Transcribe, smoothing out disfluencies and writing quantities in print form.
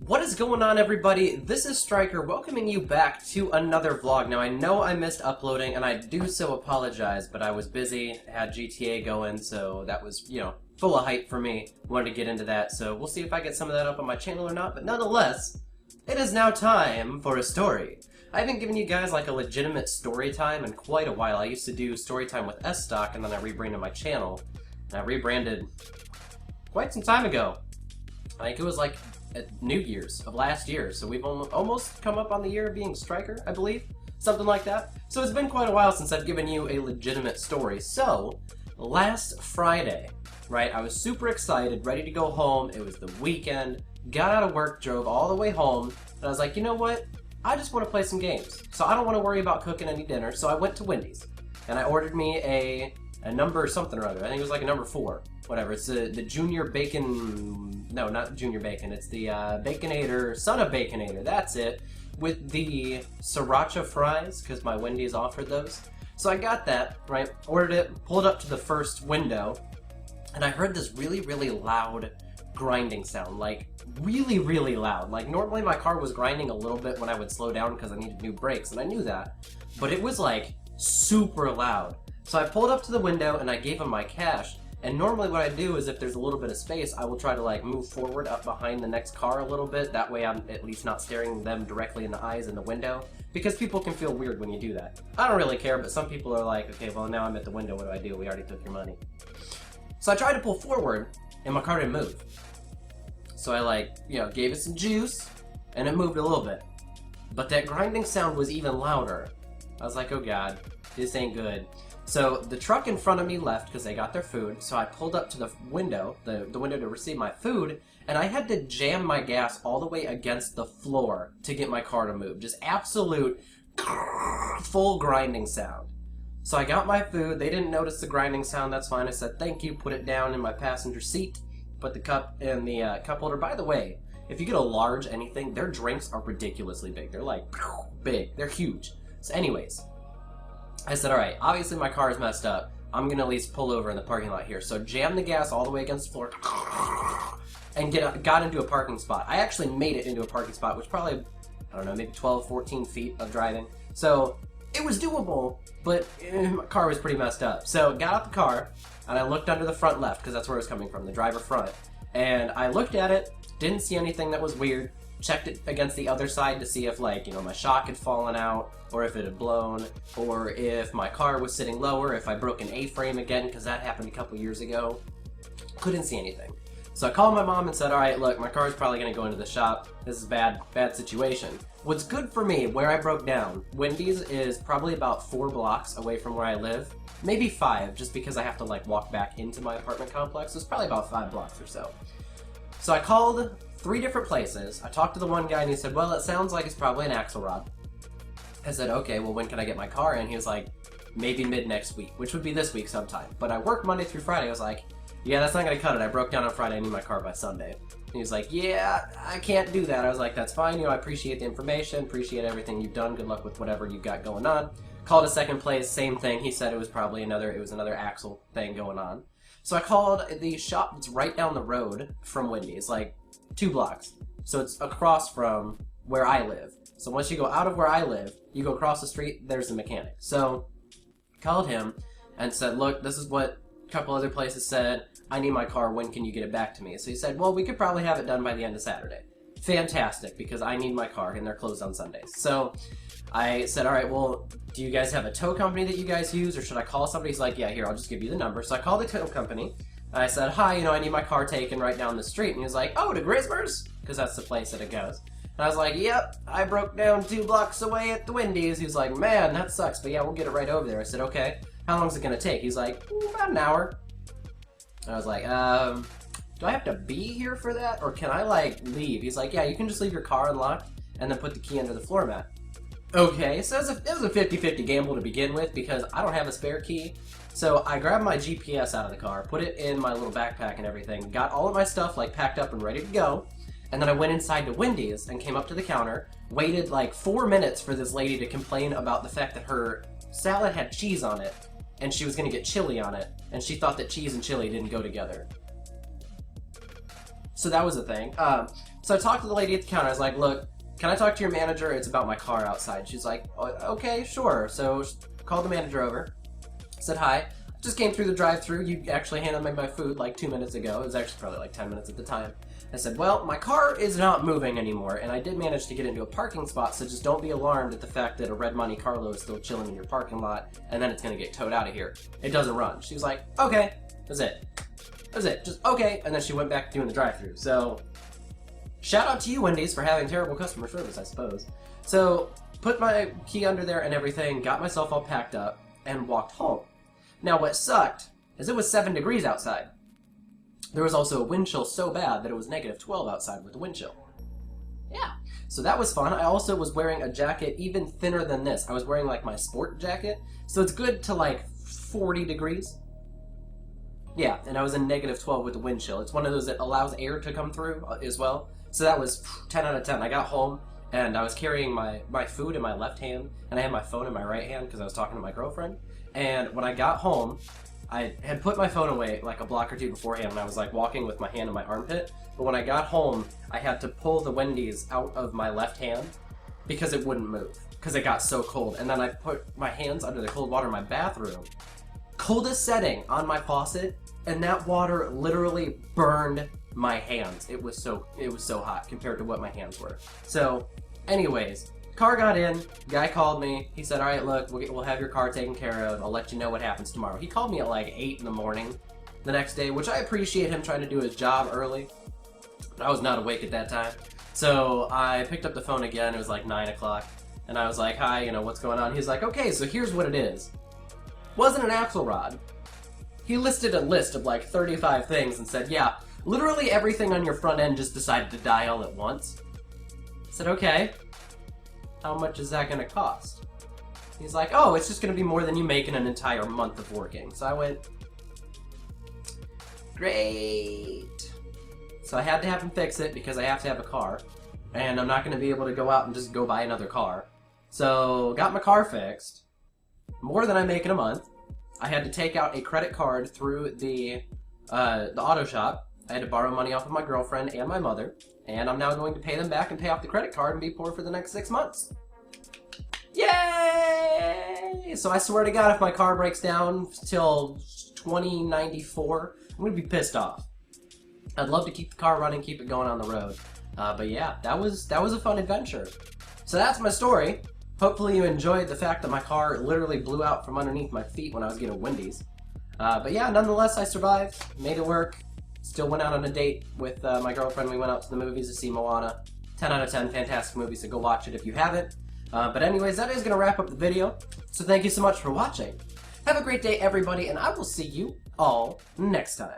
What is going on, everybody? This is Striker welcoming you back to another vlog. Now, I know I missed uploading, and I do so apologize, but I was busy, had GTA going, so that was, full of hype for me. Wanted to get into that, so we'll see if I get some of that up on my channel or not, but nonetheless, it is now time for a story. I haven't given you guys like a legitimate story time in quite a while. I used to do story time with S-Stock, and then I rebranded my channel, and I rebranded quite some time ago. I think it was like at New Year's of last year, so we've almost come up on the year of being Striker, I believe, something like that. So it's been quite a while since I've given you a legitimate story. So last Friday, right, I was super excited, ready to go home. It was the weekend, got out of work, drove all the way home, and I was like, you know what? I just want to play some games, so I don't want to worry about cooking any dinner. So I went to Wendy's and I ordered me a number something or other. I think it was like a number 4. Whatever, it's the Junior Bacon, no, not Junior Bacon, it's the Baconator, Son of Baconator, that's it, with the Sriracha fries, because my Wendy's offered those. So I got that, right, ordered it, pulled up to the first window, and I heard this really, really loud grinding sound, like, really, really loud. Like, normally my car was grinding a little bit when I would slow down because I needed new brakes, and I knew that, but it was, like, super loud. So I pulled up to the window, and I gave him my cash. And normally what I do is if there's a little bit of space, I will try to like move forward up behind the next car a little bit. That way I'm at least not staring them directly in the eyes in the window. Because people can feel weird when you do that. I don't really care, but some people are like, okay, well now I'm at the window, what do? We already took your money. So I tried to pull forward, and my car didn't move. So I gave it some juice, and it moved a little bit. But that grinding sound was even louder. I was like, oh god, this ain't good. So the truck in front of me left because they got their food, so I pulled up to the window, the window to receive my food, and I had to jam my gas all the way against the floor to get my car to move. Just absolute full grinding sound. So I got my food, they didn't notice the grinding sound, that's fine. I said thank you, put it down in my passenger seat, put the cup in the cup holder. By the way, if you get a large anything, their drinks are ridiculously big. They're like big, they're huge. So anyways, I said, alright, obviously my car is messed up. I'm gonna at least pull over in the parking lot here. So jam the gas all the way against the floor and got into a parking spot. I actually made it into a parking spot, which probably, I don't know, maybe 12, 14 feet of driving. So it was doable, but my car was pretty messed up. So got out the car, and I looked under the front left, because that's where it was coming from, the driver front. And I looked at it, didn't see anything that was weird. Checked it against the other side to see if my shock had fallen out, or if it had blown, or if my car was sitting lower, if I broke an A-frame again, because that happened a couple years ago. Couldn't see anything. So I called my mom and said, alright, look, my car's probably going to go into the shop. This is a bad situation. What's good for me, where I broke down, Wendy's is probably about 4 blocks away from where I live. Maybe 5, just because I have to walk back into my apartment complex. It's probably about 5 blocks or so. So I called 3 different places. I talked to the one guy and he said, well, it sounds like it's probably an axle rod. I said, okay, well, when can I get my car in? He was like, maybe mid next week, which would be this week sometime. But I work Monday through Friday. I was like, yeah, that's not gonna cut it. I broke down on Friday. I need my car by Sunday. And he was like, yeah, I can't do that. I was like, that's fine. I appreciate the information, appreciate everything you've done. Good luck with whatever you've got going on. Called a second place, same thing. He said it was probably another axle thing going on. So I called the shop that's right down the road from Wendy's, like 2 blocks. So it's across from where I live. So once you go out of where I live, you go across the street, there's the mechanic. So called him and said, look, this is what a couple other places said. I need my car. When can you get it back to me? So he said, well, we could probably have it done by the end of Saturday. Fantastic, because I need my car and they're closed on Sundays. So I said, all right, well, do you guys have a tow company that you guys use, or should I call somebody? He's like, yeah, here, I'll just give you the number. So I called the tow company. And I said, hi, I need my car taken right down the street. And he was like, oh, to Grismer's? Because that's the place that it goes. And I was like, yep, I broke down 2 blocks away at the Wendy's. He was like, man, that sucks, but yeah, we'll get it right over there. I said, okay, how long is it going to take? He's like, about an hour. And I was like, do I have to be here for that, or can I, leave? He's like, yeah, you can just leave your car unlocked and then put the key under the floor mat. Okay, so it was a 50-50 gamble to begin with, because I don't have a spare key. So I grabbed my GPS out of the car, put it in my little backpack and everything, got all of my stuff packed up and ready to go, and then I went inside to Wendy's and came up to the counter, waited 4 minutes for this lady to complain about the fact that her salad had cheese on it, and she was going to get chili on it, and she thought that cheese and chili didn't go together. So that was a thing. So I talked to the lady at the counter. I was like, look, can I talk to your manager? It's about my car outside. She's like, okay, sure. So called the manager over, said hi. Just came through the drive-thru. You actually handed me my food like 2 minutes ago. It was actually probably like 10 minutes at the time. I said, well, my car is not moving anymore, and I did manage to get into a parking spot, so just don't be alarmed at the fact that a red Monte Carlo is still chilling in your parking lot, and then it's going to get towed out of here. It doesn't run. She was like, okay. That's it. That's it. Just okay. And then she went back to doing the drive-thru. So, shout out to you, Wendy's, for having terrible customer service, I suppose. So, put my key under there and everything, got myself all packed up, and walked home. Now, what sucked is it was 7 degrees outside. There was also a wind chill so bad that it was negative 12 outside with the wind chill. Yeah. So that was fun. I also was wearing a jacket even thinner than this. I was wearing like my sport jacket. So it's good to like 40 degrees. Yeah, and I was in negative 12 with the wind chill. It's one of those that allows air to come through as well. So that was 10 out of 10. I got home and I was carrying my food in my left hand and I had my phone in my right hand because I was talking to my girlfriend. And when I got home, I had put my phone away like a block or two beforehand and I was like walking with my hand in my armpit. But when I got home, I had to pull the Wendy's out of my left hand because it wouldn't move because it got so cold. And then I put my hands under the cold water in my bathroom. Coldest setting on my faucet, and that water literally burned my hands. It was so hot compared to what my hands were. So, anyways, car got in, guy called me, he said, alright, look, we'll have your car taken care of, I'll let you know what happens tomorrow. He called me at like 8 in the morning the next day, which I appreciate him trying to do his job early, but I was not awake at that time. So I picked up the phone again, it was like 9 o'clock, and I was like, hi, you know, what's going on? He's like, okay, so here's what it is. Wasn't an axle rod. He listed a list of like 35 things and said, yeah, literally everything on your front end just decided to die all at once. I said, okay. How much is that going to cost? He's like, oh, it's just going to be more than you make in an entire month of working. So I went, great. So I had to have him fix it because I have to have a car. And I'm not going to be able to go out and just go buy another car. So got my car fixed. More than I make in a month. I had to take out a credit card through the auto shop. I had to borrow money off of my girlfriend and my mother. And I'm now going to pay them back and pay off the credit card and be poor for the next 6 months. Yay! So I swear to God, if my car breaks down till 2094, I'm going to be pissed off. I'd love to keep the car running, keep it going on the road. But yeah, that was a fun adventure. So that's my story. Hopefully you enjoyed the fact that my car literally blew out from underneath my feet when I was getting Wendy's. But yeah, nonetheless, I survived, made it work. Still went out on a date with my girlfriend. We went out to the movies to see Moana. 10 out of 10, fantastic movie, so go watch it if you haven't. But anyways, that is going to wrap up the video. So thank you so much for watching. Have a great day, everybody, and I will see you all next time.